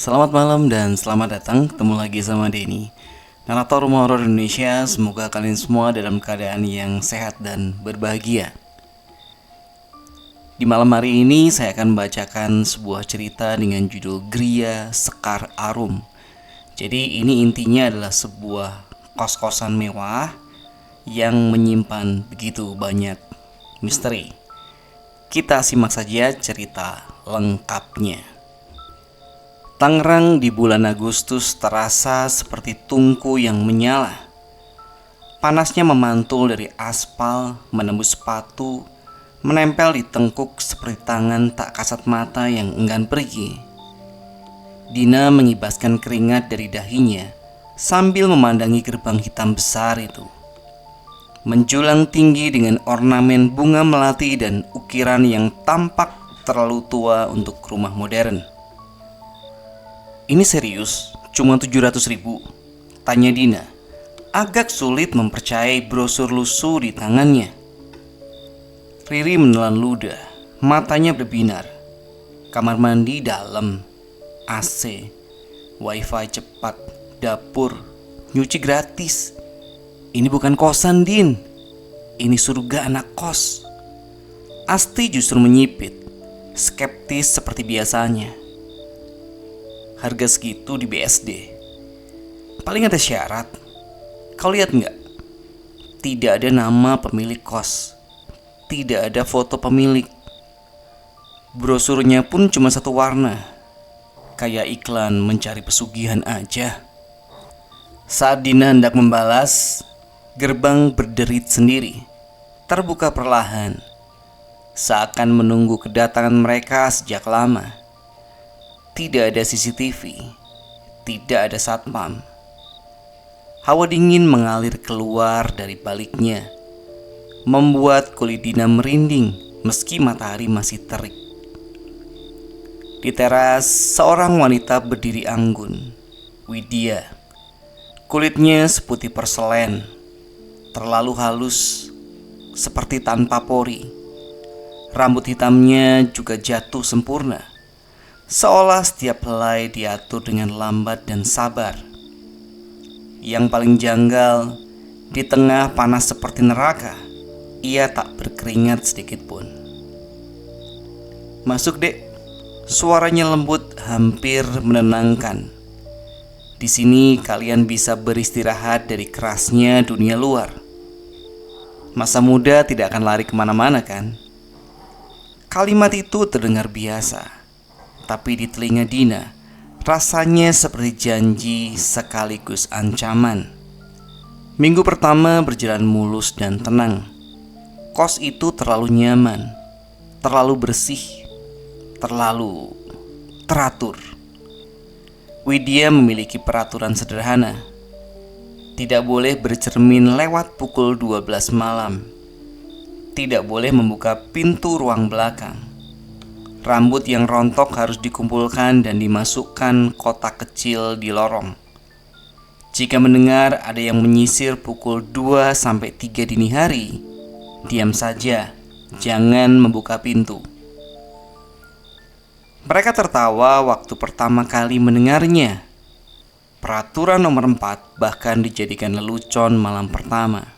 Selamat malam dan selamat datang. Ketemu lagi sama Denny, narator rumah horor Indonesia. Semoga kalian semua dalam keadaan yang sehat dan berbahagia. Di malam hari ini saya akan membacakan sebuah cerita dengan judul Gria Sekar Arum. Jadi ini intinya adalah sebuah kos-kosan mewah yang menyimpan begitu banyak misteri. Kita simak saja cerita lengkapnya. Tangerang di bulan Agustus terasa seperti tungku yang menyala. Panasnya memantul dari aspal, menembus sepatu, menempel di tengkuk seperti tangan tak kasat mata yang enggan pergi. Dina mengibaskan keringat dari dahinya sambil memandangi gerbang hitam besar itu. Menjulang tinggi dengan ornamen bunga melati dan ukiran yang tampak terlalu tua untuk rumah modern. "Ini serius? Cuma 700.000?" tanya Dina, agak sulit mempercayai brosur lusuh di tangannya. Riri menelan ludah, matanya berbinar. Kamar mandi dalam, AC, wifi cepat, dapur, nyuci gratis. Ini bukan kosan, Din. Ini surga anak kos. Asti justru menyipit, skeptis seperti biasanya. Harga segitu di BSD. Paling ada syarat. Kau lihat nggak? Tidak ada nama pemilik kos. Tidak ada foto pemilik. Brosurnya pun cuma satu warna. Kayak iklan mencari pesugihan aja. Saat Dina hendak membalas, gerbang berderit sendiri. Terbuka perlahan. Seakan menunggu kedatangan mereka sejak lama. Tidak ada CCTV, tidak ada satpam. Hawa dingin mengalir keluar dari baliknya, membuat kulit Dina merinding meski matahari masih terik. Di teras, seorang wanita berdiri anggun, Widya. Kulitnya seputih porselen, terlalu halus, seperti tanpa pori. Rambut hitamnya juga jatuh sempurna, seolah setiap helai diatur dengan lambat dan sabar. Yang paling janggal, di tengah panas seperti neraka, ia tak berkeringat sedikit pun. "Masuk, Dek." Suaranya lembut, hampir menenangkan. "Di sini kalian bisa beristirahat dari kerasnya dunia luar. Masa muda tidak akan lari kemana-mana, kan?" Kalimat itu terdengar biasa, tapi di telinga Dina rasanya seperti janji sekaligus ancaman. Minggu pertama berjalan mulus dan tenang. Kos itu terlalu nyaman, terlalu bersih, terlalu teratur. Widya memiliki peraturan sederhana. Tidak boleh bercermin lewat pukul 12 malam. Tidak boleh membuka pintu ruang belakang. Rambut yang rontok harus dikumpulkan dan dimasukkan kotak kecil di lorong. Jika mendengar ada yang menyisir pukul 2-3 dini hari, diam saja, jangan membuka pintu. Mereka tertawa waktu pertama kali mendengarnya. Peraturan nomor 4 bahkan dijadikan lelucon malam pertama.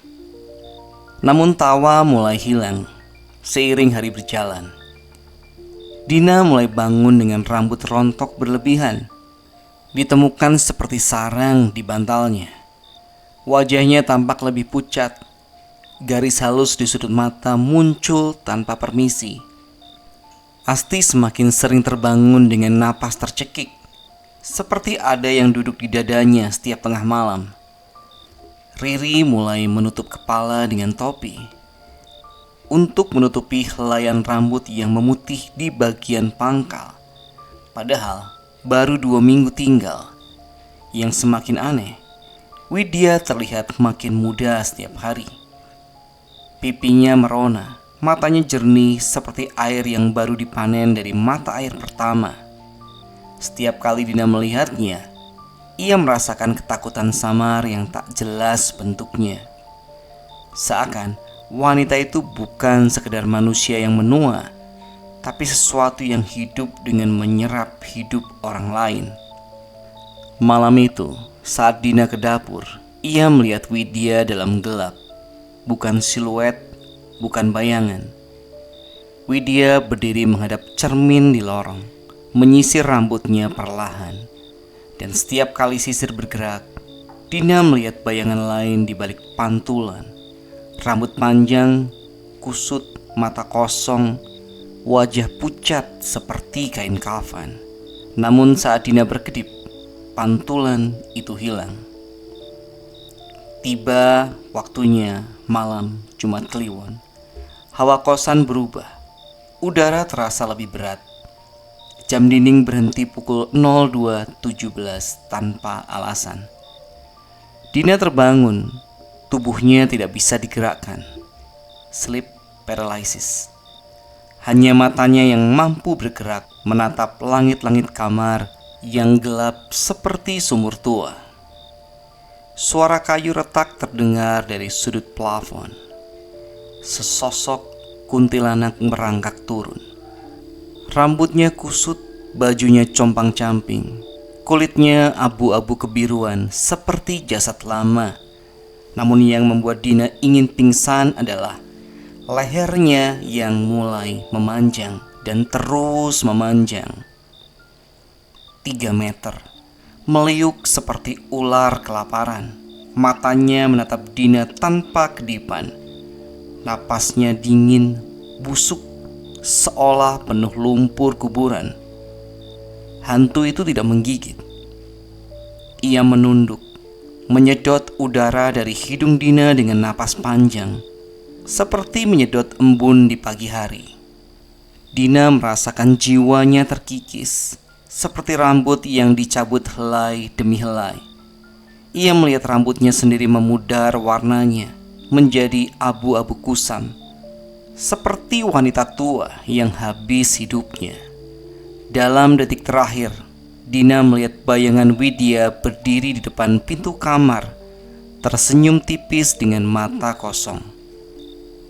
Namun tawa mulai hilang seiring hari berjalan. Dina mulai bangun dengan rambut rontok berlebihan, ditemukan seperti sarang di bantalnya. Wajahnya tampak lebih pucat. Garis halus di sudut mata muncul tanpa permisi. Asti semakin sering terbangun dengan napas tercekik, seperti ada yang duduk di dadanya setiap tengah malam. Riri mulai menutup kepala dengan topi untuk menutupi helaian rambut yang memutih di bagian pangkal. Padahal baru 2 minggu tinggal. Yang semakin aneh, Widya terlihat makin muda setiap hari. Pipinya merona, matanya jernih seperti air yang baru dipanen dari mata air pertama. Setiap kali Dina melihatnya, ia merasakan ketakutan samar yang tak jelas bentuknya. Seakan wanita itu bukan sekedar manusia yang menua, tapi sesuatu yang hidup dengan menyerap hidup orang lain. Malam itu, saat Dina ke dapur, ia melihat Widya dalam gelap. Bukan siluet, bukan bayangan. Widya berdiri menghadap cermin di lorong, menyisir rambutnya perlahan. Dan setiap kali sisir bergerak, Dina melihat bayangan lain di balik pantulan. Rambut panjang, kusut, mata kosong, wajah pucat seperti kain kafan. Namun saat Dina berkedip, pantulan itu hilang. Tiba waktunya malam Jumat Kliwon. Hawa kosan berubah. Udara terasa lebih berat. Jam dinding berhenti pukul 02.17 tanpa alasan. Dina terbangun. Tubuhnya tidak bisa digerakkan. Sleep paralysis. Hanya matanya yang mampu bergerak menatap langit-langit kamar yang gelap seperti sumur tua. Suara kayu retak terdengar dari sudut plafon. Sesosok kuntilanak merangkak turun. Rambutnya kusut, bajunya compang-camping, kulitnya abu-abu kebiruan seperti jasad lama. Namun yang membuat Dina ingin pingsan adalah lehernya yang mulai memanjang dan terus memanjang. 3 meter, meliuk seperti ular kelaparan. Matanya menatap Dina tanpa kedipan. Napasnya dingin, busuk, seolah penuh lumpur kuburan. Hantu itu tidak menggigit. Ia menunduk, menyedot udara dari hidung Dina dengan napas panjang, seperti menyedot embun di pagi hari. Dina merasakan jiwanya terkikis, seperti rambut yang dicabut helai demi helai. Ia melihat rambutnya sendiri memudar warnanya menjadi abu-abu kusam, seperti wanita tua yang habis hidupnya. Dalam detik terakhir, Dina melihat bayangan Widya berdiri di depan pintu kamar, tersenyum tipis dengan mata kosong.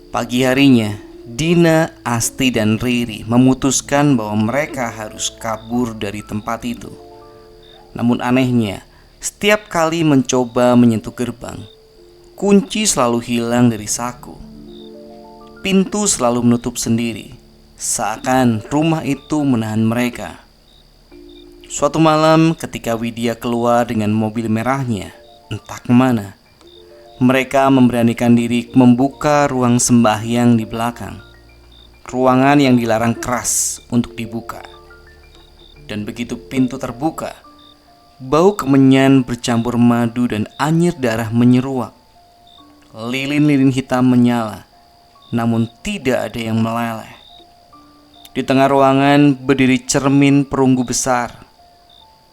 Pagi harinya, Dina, Asti, dan Riri memutuskan bahwa mereka harus kabur dari tempat itu. Namun anehnya, setiap kali mencoba menyentuh gerbang, kunci selalu hilang dari saku. Pintu selalu menutup sendiri, seakan rumah itu menahan mereka. Suatu malam ketika Widya keluar dengan mobil merahnya, entah kemana, mereka memberanikan diri membuka ruang sembahyang di belakang. Ruangan yang dilarang keras untuk dibuka. Dan begitu pintu terbuka, bau kemenyan bercampur madu dan anyir darah menyeruak. Lilin-lilin hitam menyala, namun tidak ada yang meleleh. Di tengah ruangan berdiri cermin perunggu besar.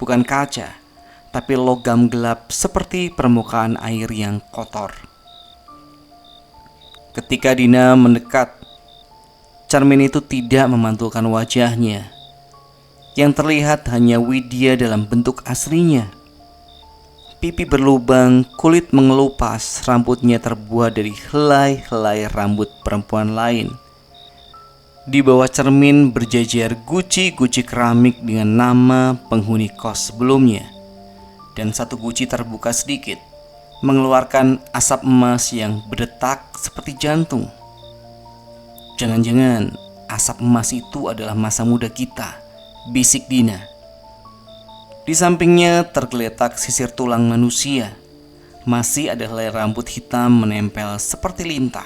Bukan kaca, tapi logam gelap seperti permukaan air yang kotor. Ketika Dina mendekat, cermin itu tidak memantulkan wajahnya. Yang terlihat hanya Widya dalam bentuk aslinya. Pipi berlubang, kulit mengelupas, rambutnya terbuat dari helai-helai rambut perempuan lain. Di bawah cermin berjajar guci-guci keramik dengan nama penghuni kos sebelumnya. Dan satu guci terbuka sedikit, mengeluarkan asap emas yang berdetak seperti jantung. Jangan-jangan asap emas itu adalah masa muda kita, bisik Dina. Di sampingnya tergeletak sisir tulang manusia. Masih ada helai rambut hitam menempel seperti lintah.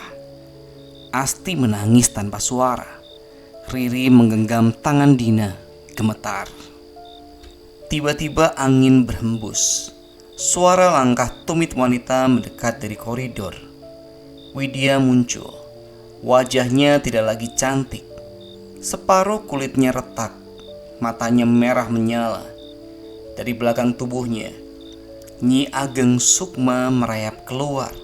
Asti menangis tanpa suara. Riri menggenggam tangan Dina, gemetar. Tiba-tiba angin berhembus. Suara langkah tumit wanita mendekat dari koridor. Widya muncul. Wajahnya tidak lagi cantik. Separuh kulitnya retak. Matanya merah menyala. Dari belakang tubuhnya, Nyi Ageng Sukma merayap keluar,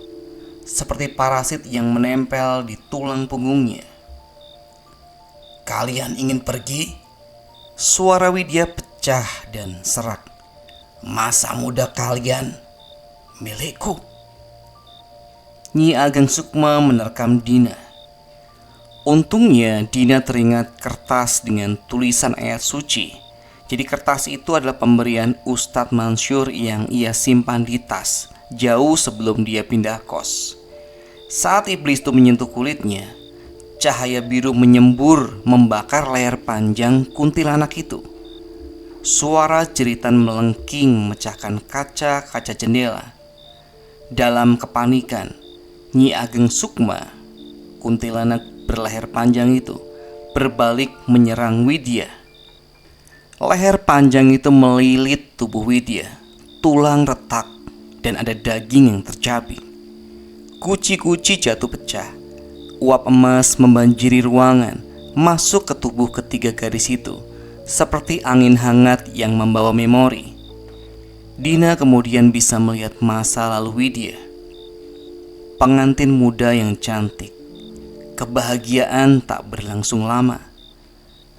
seperti parasit yang menempel di tulang punggungnya. "Kalian ingin pergi?" Suara Widya pecah dan serak. "Masa muda kalian milikku." Nyi Ageng Sukma menerkam Dina. Untungnya Dina teringat kertas dengan tulisan ayat suci Jadi kertas itu adalah pemberian Ustadz Mansur yang ia simpan di tas jauh sebelum dia pindah kos. Saat iblis itu menyentuh kulitnya, cahaya biru menyembur membakar leher panjang kuntilanak itu. Suara jeritan melengking memecahkan kaca-kaca jendela. Dalam kepanikan, Nyi Ageng Sukma, kuntilanak berleher panjang itu, berbalik menyerang Widya. Leher panjang itu melilit tubuh Widya, tulang retak dan ada daging yang tercabik. Kuci-kuci jatuh pecah. Uap emas membanjiri ruangan, masuk ke tubuh ketiga gadis itu, seperti angin hangat yang membawa memori. Dina kemudian bisa melihat masa lalu Widya, pengantin muda yang cantik. Kebahagiaan tak berlangsung lama.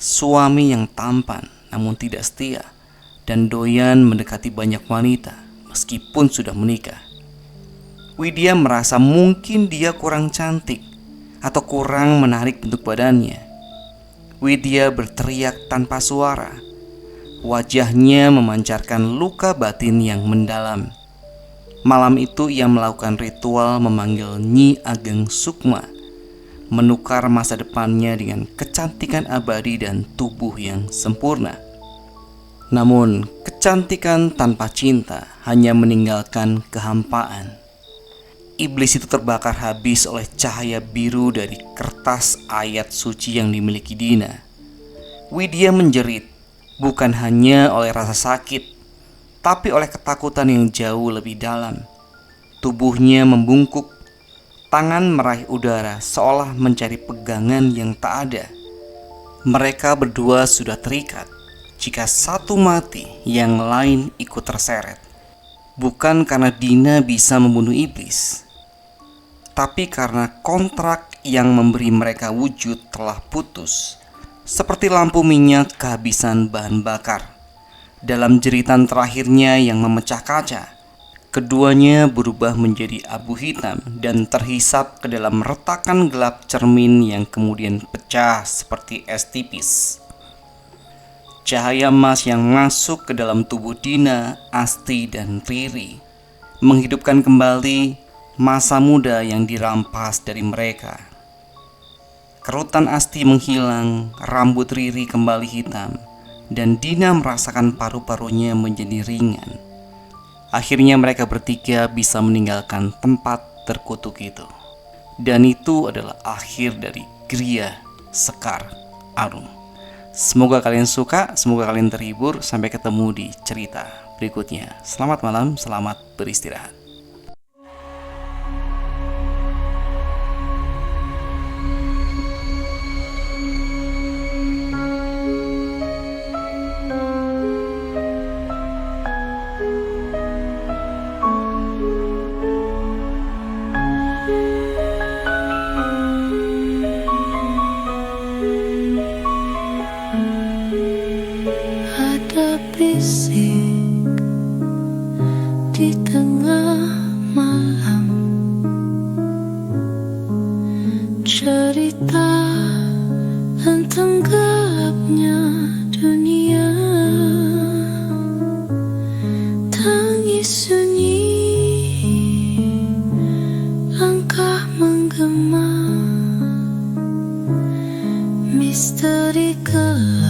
Suami yang tampan namun tidak setia dan doyan mendekati banyak wanita meskipun sudah menikah. Widya merasa mungkin dia kurang cantik atau kurang menarik bentuk badannya. Widya berteriak tanpa suara. Wajahnya memancarkan luka batin yang mendalam. Malam itu ia melakukan ritual memanggil Nyi Ageng Sukma, menukar masa depannya dengan kecantikan abadi dan tubuh yang sempurna. Namun, kecantikan tanpa cinta hanya meninggalkan kehampaan. Iblis itu terbakar habis oleh cahaya biru dari kertas ayat suci yang dimiliki Dina. Widya menjerit, bukan hanya oleh rasa sakit, tapi oleh ketakutan yang jauh lebih dalam. Tubuhnya membungkuk, tangan meraih udara seolah mencari pegangan yang tak ada. Mereka berdua sudah terikat. Jika satu mati, yang lain ikut terseret. Bukan karena Dina bisa membunuh iblis, tapi karena kontrak yang memberi mereka wujud telah putus, seperti lampu minyak kehabisan bahan bakar. Dalam jeritan terakhirnya yang memecah kaca, keduanya berubah menjadi abu hitam dan terhisap ke dalam retakan gelap cermin yang kemudian pecah seperti es tipis. Cahaya emas yang masuk ke dalam tubuh Dina, Asti, dan Riri menghidupkan kembali masa muda yang dirampas dari mereka. Kerutan Asti menghilang, rambut Riri kembali hitam, dan Dina merasakan paru-parunya menjadi ringan. Akhirnya mereka bertiga bisa meninggalkan tempat terkutuk itu. Dan itu adalah akhir dari Gria Sekar Arum. Semoga kalian suka, semoga kalian terhibur. Sampai ketemu di cerita berikutnya. Selamat malam, selamat beristirahat. Bisik di tengah malam, cerita tentang gelapnya dunia, tangis sunyi, langkah menggema, misteri gelap.